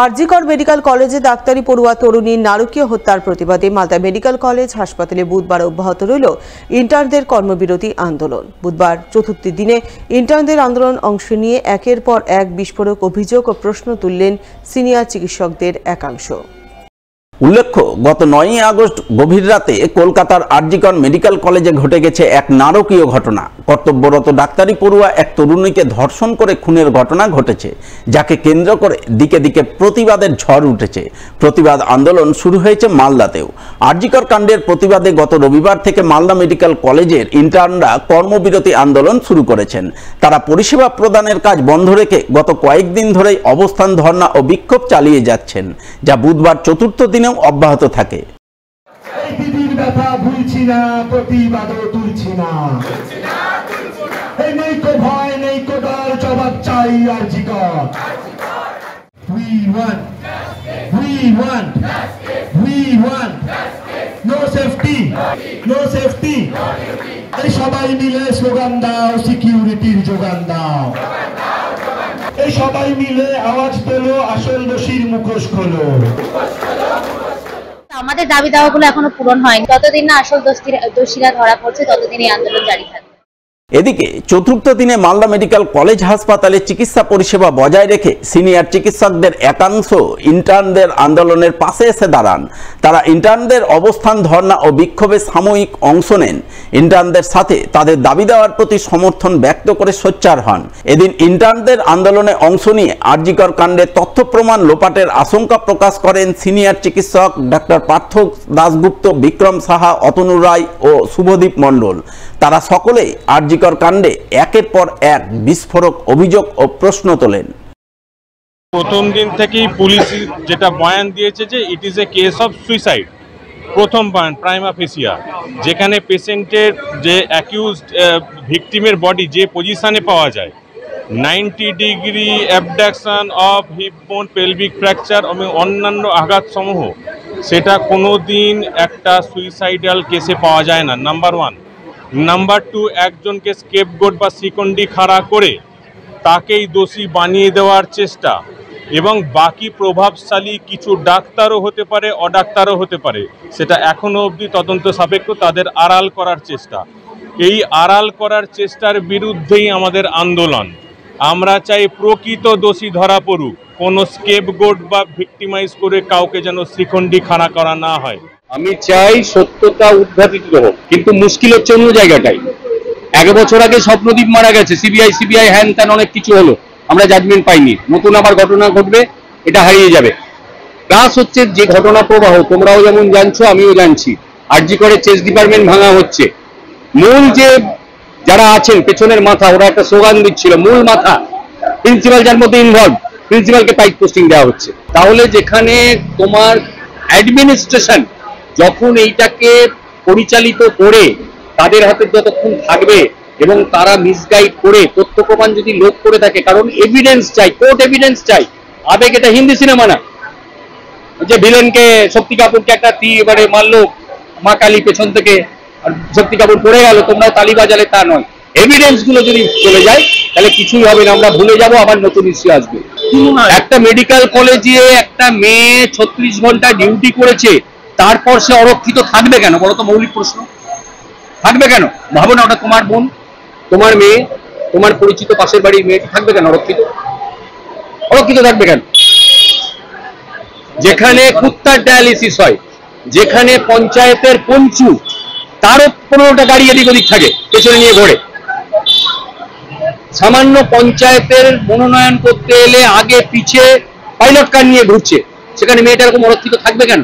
RG Kar medical কলেজে ডাক্তারি পড়ুয়া তরুণীর নারকীয় হত্যার প্রতিবাদে মালদা মেডিকেল কলেজ হাসপাতালে বুধবার অব্যাহত রইল ইন্টার্নদের কর্মবিরতি আন্দোলন। বুধবার চতুর্থ দিনে ইন্টার্নদের আন্দোলন অংশ নিয়ে একের পর এক বিস্ফোরক অভিযোগ ও প্রশ্ন তুললেন সিনিয়র চিকিৎসকদের একাংশ। উল্লেখ্য, গত 9ই আগস্ট গভীর রাতে কলকাতার আরজিকর মেডিকেল কলেজে ঘটে গেছে এক নারকীয় ঘটনা। কর্তব্যরত ডাক্তারি পড়ুয়া এক তরুণীকে ধর্ষণ করে খুনের ঘটনা ঘটেছে, যাকে কেন্দ্র করে দিকে দিকে প্রতিবাদের ঝড় উঠেছে। প্রতিবাদ আন্দোলন শুরু হয়েছে মালদাতেও। আরজিকর কাণ্ডের প্রতিবাদে গত রবিবার থেকে মালদা মেডিকেল কলেজের ইন্টার্নরা কর্মবিরতি আন্দোলন শুরু করেছেন। তারা পরিষেবা প্রদানের কাজ বন্ধ রেখে গত কয়েকদিন ধরেই অবস্থান, ধর্ণা ও বিক্ষোভ চালিয়ে যাচ্ছেন, যা বুধবার চতুর্থ দিনে অব্যাহত থাকে। সবাই মিলে স্লোগান দাও, সিকিউরিটির যোগান দাও। এই সবাই মিলে আওয়াজ তোলো, আসল দোষীর মুখোশ খোলো। আমাদের দাবি দাওয়াগুলো এখনো পূরণ হয়নি। যতদিন না আসল দোষীরা ধরা পড়ছে ততদিন এই আন্দোলন জারি থাকবে। এদিকে চতুর্থ দিনে মালদা মেডিকেল কলেজ হাসপাতালে চিকিৎসা পরিষেবা বজায় রেখে সিনিয়র চিকিৎসকদের একাংশ ইন্টার্নদের আন্দোলনের পাশে এসে দাঁড়ান। তারা ইন্টার্নদের অবস্থান, ধর্ণা ও বিক্ষোভে সাময়িক অংশ নেন। ইন্টার্নদের সাথে তাদের দাবি দেওয়ার প্রতি সমর্থন ব্যক্ত করে সোচ্চার হন। এদিন ইন্টার্নদের আন্দোলনে অংশ নিয়ে আরজিকর কাণ্ডে তথ্য প্রমাণ লোপাটের আশঙ্কা প্রকাশ করেন সিনিয়র চিকিৎসক ডাক্তার পার্থ দাশগুপ্ত, বিক্রম সাহা, অতনু রায় ও শুভদীপ মণ্ডল। তারা সকলেই আরজিকর কাণ্ডে একের পর এক বিস্ফোরক অভিযোগ ও প্রশ্ন তোলেন। প্রথম দিন থেকেই পুলিশ যেটা বয়ান দিয়েছে যে it is a case of suicide. প্রথম বয়ান প্রাইমা ফেসিয়া, যেখানে পেশেন্টের যে অ্যাকিউজড ভিকটিমের বডি যে পজিশনে পাওয়া যায়, 90 ডিগ্রি অ্যাবডাকশন অফ হিপ বোন, পেলভিক ফ্র্যাকচার এবং অন্যান্য আঘাতসমূহ, সেটা কোনো দিন একটা সুইসাইডাল কেসে পাওয়া যায় না, নাম্বার 1। নাম্বার 2, একজনকে স্কেপগোট বা শিকন্ডি খাড়া করে তাকেই দোষী বানিয়ে দেওয়ার চেষ্টা, এবং বাকি প্রভাবশালী কিছু ডাক্তারও হতে পারে, অডাক্তারও হতে পারে, সেটা এখনও অবধি তদন্ত সাপেক্ষ, তাদের আড়াল করার চেষ্টা। এই আড়াল করার চেষ্টার বিরুদ্ধেই আমাদের আন্দোলন। আমরা চাই প্রকৃত দোষী ধরা পড়ুক, কোনো স্কেপগোট বা ভিক্টিমাইজ করে কাউকে যেন শিকন্ডি খাড়া করা না হয়। আমি চাই সত্যতা উদ্ঘাটিত হোক, কিন্তু মুশকিল হচ্ছে অন্য জায়গাটাই। 1 বছর আগে স্বপ্নদীপ মারা গেছে, সিবিআই হ্যান ত্যান অনেক কিছু হলো, আমরা জাজমেন্ট পাইনি। নতুন আবার ঘটনা ঘটবে, এটা হারিয়ে যাবে। প্লাস হচ্ছে যে ঘটনা প্রবাহ, তোমরাও যেমন জানছো আমিও জানছি, আরজিকরের চেস্ট ডিপার্টমেন্ট ভাঙা হচ্ছে। মূল যে যারা আছেন পেছনের মাথা, ওরা একটা স্লোগান দিচ্ছিল, মূল মাথা প্রিন্সিপাল যার মধ্যে ইনভলভ, প্রিন্সিপালকে টাইট পোস্টিং দেওয়া হচ্ছে। তাহলে যেখানে তোমার অ্যাডমিনিস্ট্রেশন যখন এইটাকে পরিচালিত করে তাদের হাতে যতক্ষণ থাকবে এবং তারা মিসগাইড করে তথ্য প্রমাণ যদি লোক করে থাকে, কারণ এভিডেন্স চাই, কোর্ট এভিডেন্স চাই। আবেগ এটা হিন্দি সিনেমা না যে ভিলেনকে শক্তি কাপুরকে একটা এবারে মারলো মা কালী পেছন থেকে, আর শক্তি কাপুর পড়ে গেল, তোমরা তালি বাজালে, তা নয়। এভিডেন্স গুলো যদি চলে যায় তাহলে কিছুই হবে না, আমরা ভুলে যাব, আবার নতুন ইস্যু আসবে। একটা মেডিকেল কলেজে একটা মেয়ে 36 ঘন্টা ডিউটি করেছে, তারপর সে অরক্ষিত থাকবে কেন? বলো তো, মৌলিক প্রশ্ন। থাকবে কেন? ভাবো না, ওটা তোমার বোন, তোমার মেয়ে, তোমার পরিচিত পাশের বাড়ির মেয়েটি, থাকবে কেন অরক্ষিত? অরক্ষিত থাকবে কেন? যেখানে কুত্তার ডায়ালিসিস হয়, যেখানে পঞ্চায়েতের পঞ্চু, তারও 15টা গাড়ি এদিক ওদিক থাকে, পেছনে নিয়ে ঘোরে। সামান্য পঞ্চায়েতের মনোনয়ন করতে এলে আগে পিছে পাইলট কার নিয়ে ঘুরছে, সেখানে মেয়েটা এরকম অরক্ষিত থাকবে কেন?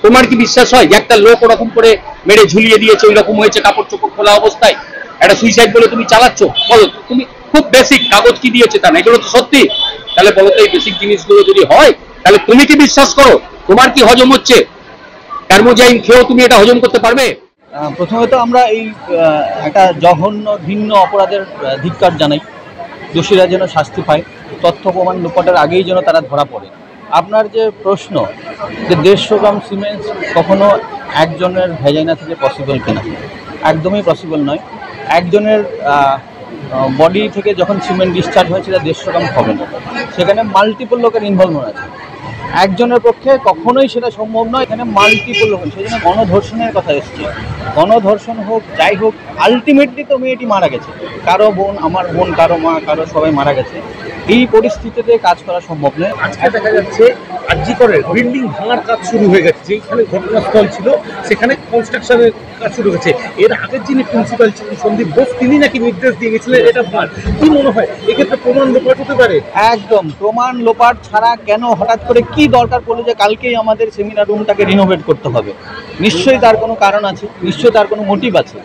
তোমার কি বিশ্বাস হয় যে একটা লোক ওরকম করে মেরে ঝুলিয়ে দিয়েছে, ওই রকম হয়েছে, কাপড় চোপড় খোলা অবস্থায়, একটা সুইসাইড বলে তুমি চালাচ্ছ? বলো তুমি, খুব বেসিক কাগজ কি দিয়েছে তা না, এগুলো তো সত্যি। তাহলে বলো তো, এই বেসিক জিনিসগুলো যদি হয় তাহলে তুমি কি বিশ্বাস করো? তোমার কি হজম হচ্ছে? টার্মোজাইন খেয়েও তুমি এটা হজম করতে পারবে? প্রথমত আমরা এই একটা জঘন্য ভিন্ন অপরাধের ধিক্কার জানাই। দোষীরা যেন শাস্তি পায়, তথ্য প্রমাণ লোপাটের আগেই যেন তারা ধরা পড়ে। আপনার যে প্রশ্ন যে 150 গ্রাম সিমেন্ট কখনো একজনের ভেজাইনা থেকে পসিবল কিনা, একদমই পসিবল নয়। একজনের বডি থেকে যখন সিমেন্ট ডিসচার্জ হয় সেটা 150 গ্রাম হবে না, সেখানে মাল্টিপল লোকের ইনভলভমেন্ট আছে। একজনের পক্ষে কখনোই সেটা সম্ভব নয়, এখানে মাল্টিপল লোক, সেই জন্য গণধর্ষণের কথা এসছে। গণধর্ষণ হোক যাই হোক, আলটিমেটলি তো মেয়েটি মারা গেছে, কারো বোন, আমার বোন, কারো মা, কারো সবাই মারা গেছে। এই পরিস্থিতিতে কাজ করা সম্ভব নয়। আজকে দেখা যাচ্ছে আরজিকরের বিল্ডিং ভাঙার কাজ শুরু হয়ে গেছে, যেখানে ঘটনাস্থল ছিল সেখানে কনস্ট্রাকশনের কাজ শুরু হয়েছে। এর আগের যিনি প্রিন্সিপাল ছিলেন সন্দীপ ঘোষ, তিনি নাকি নির্দেশ দিয়ে গেছিলেন এটা ভাঙার। কি মনে হয় এক্ষেত্রে প্রমাণ লোপাট হতে পারে? একদম প্রমাণ লোপাট ছাড়া কেন হঠাৎ করে কি দরকার পড়লো যে কালকেই আমাদের সেমিনার রুমটাকে রিনোভেট করতে হবে? নিশ্চয়ই তার কোনো কারণ আছে, নিশ্চয়ই তার কোনো মোটিভ আছে।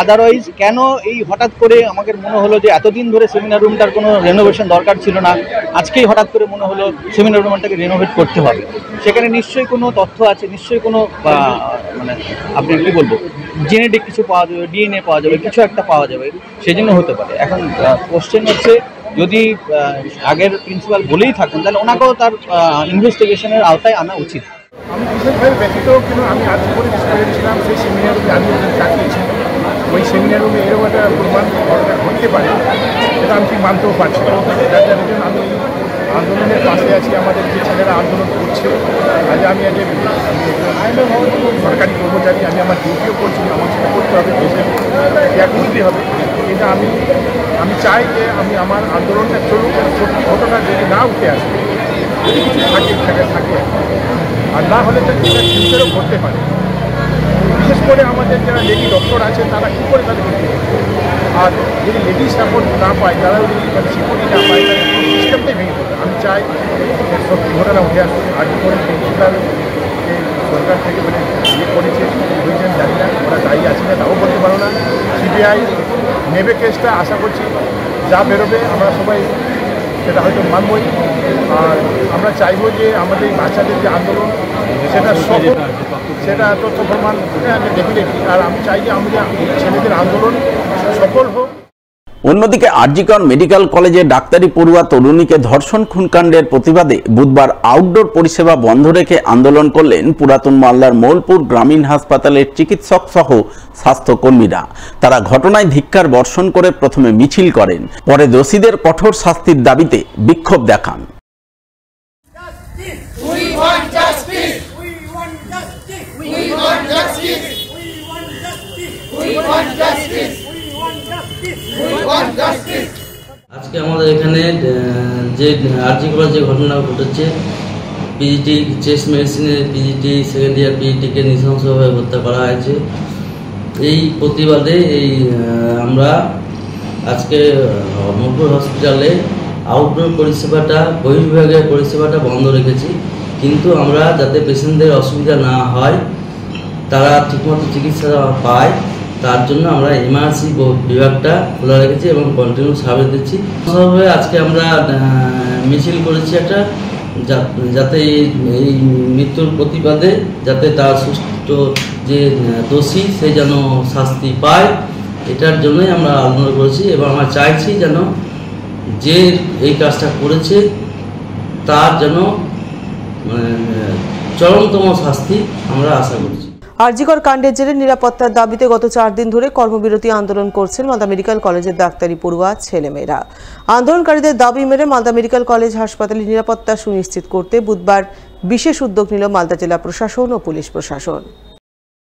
আদারওয়াইজ কেন এই হঠাৎ করে আমাদের মনে হলো যে এতদিন ধরে সেমিনার রুমটার কোনো রেনোভেশন দরকার ছিল না, আজকেই হঠাৎ করে মনে হলো সেমিনার রুমটাকে রেনোভেট করতে হবে? সেখানে নিশ্চয়ই কোনো তথ্য আছে, নিশ্চয়ই কোনো মানে আপনি কী বলবো, জেনেটিক কিছু পাওয়া যাবে, ডিএনএ পাওয়া যাবে, কিছু একটা পাওয়া যাবে, সেই জন্য হতে পারে। এখন কোশ্চেন হচ্ছে, যদি আগের প্রিন্সিপাল বলেই থাকেন তাহলে ওনাকেও তার ইনভেস্টিগেশনের আওতায় আনা উচিত। আমি বিশেষভাবে ব্যতীত কিন্তু আমি আজ করে ছিলাম সেই সেমিনার রুমে আমি চাকরিয়েছি, ওই সেমিনার রুমে এরকম একটা প্রমাণ ঘটতে পারে সেটা আমি ঠিক মানতেও পারছি না। যার জন্য আমি আন্দোলনের পাশে আছি, আমাদের যে ছেলেরা আন্দোলন করছে। আজ আমি সরকারি কর্মচারী, আমি আমার ডিউটিও করছি, আমার সেটা করতে হবে, দেশের ত্যাগ করতে হবে। কিন্তু আমি চাই যে আমি আমার আন্দোলনটা চলুক, সত্যি ঘটনা যদি না উঠে আসে, যদি কিছু থাকে আর না হলে তো যেটা ফিউচারও ঘটতে পারে। বিশেষ করে আমাদের যারা লেডি ডক্টর আছে তারা কী করে তাদের করতে পারে, আর যদি লেডি সাপোর্ট না পায়, তারাও যদি সিকিউরিটি না পায়, তাহলে সিস্টেমটাই ভেঙে পড়ে। আমি চাই সত্যি ঘটনা উঠে আসবে। আর করে প্রিন্সিপাল যে সরকার থেকে মানে ইয়ে করেছে বুঝছেন, জানি না ওরা দায়ী আছে না, তাও বলতে পারো না। সিবিআই নেবে কেসটা, আশা করছি যা বেরোবে আমরা সবাই সেটা হয়তো মানবই। আর আমরা চাইবো যে আমাদের এই বাচ্চাদের যে আন্দোলন সেটা সফল, সেটা তথ্য প্রমাণ আমি দেখি। আর আমি চাই যে আমাদের ছেলেদের আন্দোলন সফল হোক। অন্যদিকে আরজিকর মেডিকেল কলেজে ডাক্তারি পড়ুয়া তরুণীকে ধর্ষণ খুনকাণ্ডের প্রতিবাদে বুধবার আউটডোর পরিষেবা বন্ধ রেখে আন্দোলন করলেন পুরাতন মালদার মোলপুর গ্রামীণ হাসপাতালের চিকিৎসক সহ স্বাস্থ্যকর্মীরা। তারা ঘটনায় ধিক্কার বর্ষণ করে প্রথমে মিছিল করেন, পরে দোষীদের কঠোর শাস্তির দাবিতে বিক্ষোভ দেখান। আজকে আমাদের এখানে যে আরজিকর যে ঘটনা ঘটেছে, পিজিটি চেস্ট মেডিসিনের পিজিটি সেকেন্ড ইয়ার পিজিটিকে নৃশংসভাবে হত্যা করা হয়েছে, এই প্রতিবাদে আমরা আজকে মোলপুর হসপিটালে আউটডোর পরিষেবাটা, বহির্বিভাগের পরিষেবাটা বন্ধ রেখেছি। কিন্তু আমরা যাতে পেশেন্টদের অসুবিধা না হয়, তারা ঠিকমতো চিকিৎসা পায়, তার জন্য আমরা এমার্জেন্সি বিভাগটা খোলা রেখেছি এবং কন্টিনিউ সার্ভিস দিচ্ছি। সবভাবে আজকে আমরা মিছিল করেছি একটা, যাতে এই মৃত্যুর প্রতিবাদে যাতে তার সুষ্ঠু যে দোষী সে যেন শাস্তি পায়, এটার জন্যই আমরা আন্দোলন করেছি। এবং আমরা চাইছি যেন যে এই কাজটা করেছে তার যেন চরমতম শাস্তি আমরা আশা করছি। আরজিকর কাণ্ডের জেরে নিরাপত্তার দাবিতে গত 4 দিন ধরে কর্মবিরতি আন্দোলন করছেন মালদা মেডিকেল কলেজের ডাক্তারি পড়ুয়া ছেলেমেয়েরা। আন্দোলনকারীদের দাবি মেনে মালদা মেডিকেল কলেজ হাসপাতালে নিরাপত্তা সুনিশ্চিত করতে বুধবার বিশেষ উদ্যোগ নিল মালদা জেলা প্রশাসন ও পুলিশ প্রশাসন।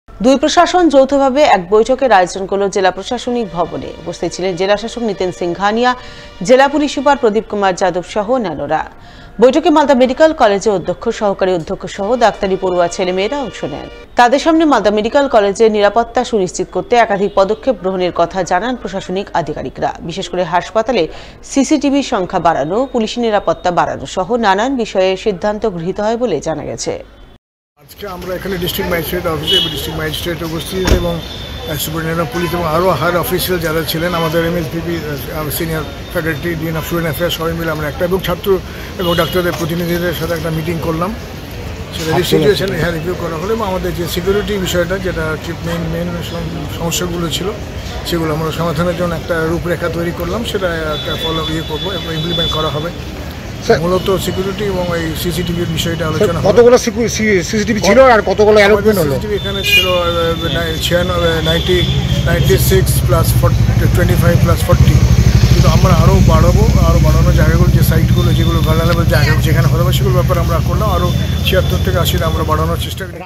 দুই প্রশাসন যৌথভাবে এক বৈঠকের আয়োজন করল জেলা প্রশাসনিক ভবনে। উপস্থিত ছিলেন জেলা শাসক নিতেন সিংঘানিয়া, জেলা পুলিশ সুপার প্রদীপ কুমার যাদব সহ অন্যান্যরা। বৈঠকে মালদা মেডিকেল কলেজের অধ্যক্ষ, সহকারী অধ্যক্ষ সহ ডাক্তারি পড়ুয়া ছেলেমেয়েরা অংশ নেন। তাদের সামনে মালদা মেডিকেল কলেজের নিরাপত্তা সুনিশ্চিত করতে একাধিক পদক্ষেপ গ্রহণের কথা জানান প্রশাসনিক আধিকারিকরা। বিশেষ করে হাসপাতালে সিসিটিভির সংখ্যা বাড়ানো, পুলিশি নিরাপত্তা বাড়ানো সহ নানান বিষয়ে সিদ্ধান্ত গৃহীত হয় বলে জানা গেছে। আজকে আমরা এখানে ডিস্ট্রিক্ট ম্যাজিস্ট্রেট অফিসে ডিস্ট্রিক্ট ম্যাজিস্ট্রেট উপস্থিত এবং সুপারিনটেন্ডেন্ট পুলিশ এবং আরও হায়ার অফিসিয়াল যারা ছিলেন, আমাদের MSPP senior faculty, dean of student affairs, সবাই মিলে আমরা একটা এবং ছাত্র এবং ডাক্তারদের প্রতিনিধিদের সাথে একটা মিটিং করলাম। সেটা সিচুয়েশন রিভিউ করা হলো এবং আমাদের যে সিকিউরিটি বিষয়টা, যেটা মেন সমস্যাগুলো ছিল সেগুলো আমরা সমাধানের জন্য একটা রূপরেখা তৈরি করলাম। সেটা একটা ফলো করবো এবং ইমপ্লিমেন্ট করা হবে। মূলত সিকিউরিটি এবং এই সিসিটিভির বিষয়টা আলোচনা। কতগুলো সিসিটিভি ছিল আর কতগুলো অ্যালটমেন্ট হলো? সিসিটিভি এখানে ছিল 96 + 25 + 40 কিন্তু আমরা আরও বাড়ানোর জায়গাগুলো, যে সাইটগুলো যেগুলো ভার্নারেবল জায়গা যেখানে হতে পারে সেগুলোর ব্যাপারে আমরা করলাম, আরও 76 থেকে 80 আমরা বাড়ানোর চেষ্টা করি।